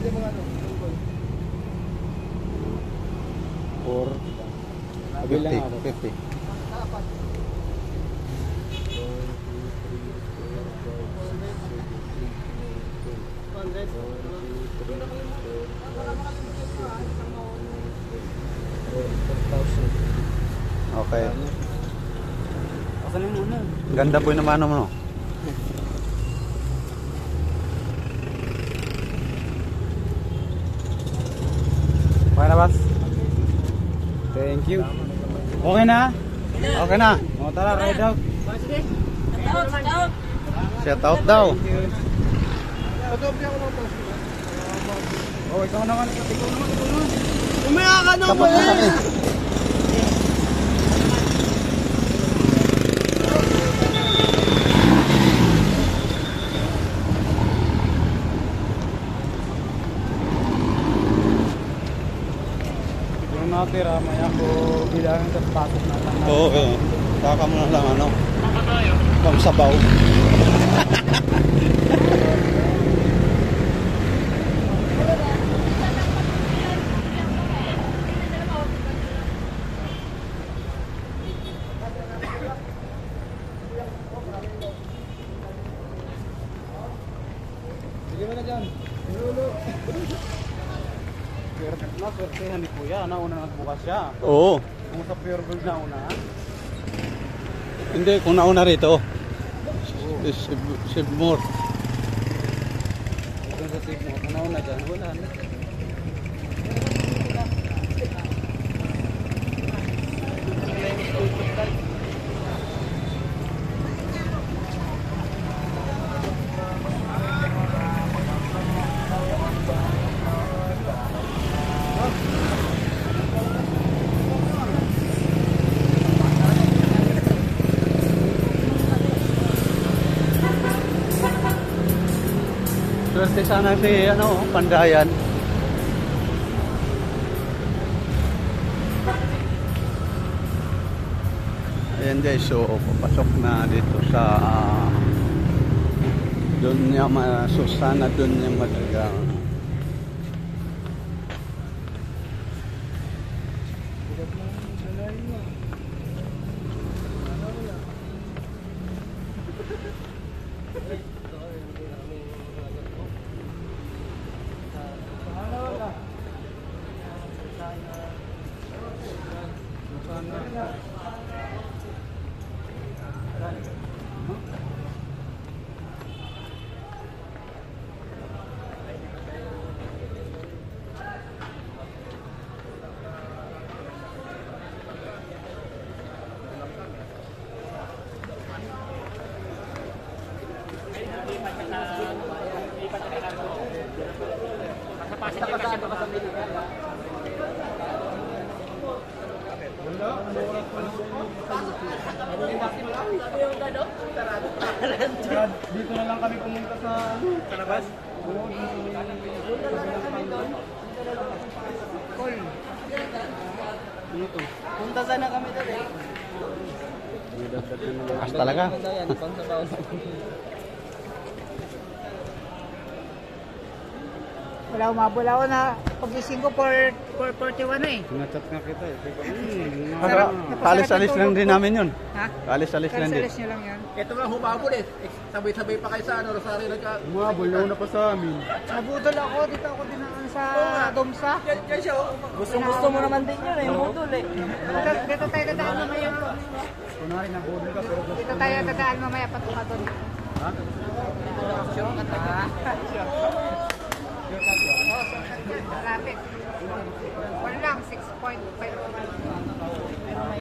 Or 50. Okay. Ganda po yung naman mo. Okay na, boss? Thank you. Okay na? Okay na. O, tara, ride out. Shout out daw. Oh, ikaw naman. Umaya ka na po eh. Tira, maya ko bilangin sa pasok na lang. Oo, saka mo na lang ano. Pang sabaw. Sige mo na dyan. Swertehan ni Kuya, nauna nagbukas siya. Oo. Kung sa Pure Gold nauna. Hindi, kung nauna rito. Save more. Kung sa save more, kung nauna dyan, wala na. Swerte sana si Pandayan. Ayan guys, so papasok na dito sa doon niya Susana, doon niya Madagang. Dito na lang kami pumunta sa labas. Punta sana kami doon eh. As talaga. Wala umabol ako na pagising ko 4:41 na eh. Sinachat nga kita eh. Alis-alis lang din namin yun. Ha? Alis-alis lang din. Alis nyo lang yan. Ito nga humabol eh. Sabay-sabay pa kayo sa Rosario Umabol, na pa sa amin. Nabudol ako, dito ako dinaan sa Domsa. Yan siya oh. Gusto mo naman din yun eh. Humudol eh. Dito tayo dadaan mamaya. Kunwari nabudol ka pero Dito tayo dadaan mamaya patunga doon. ha? Sure ka Malapit. Wala lang, 6.5.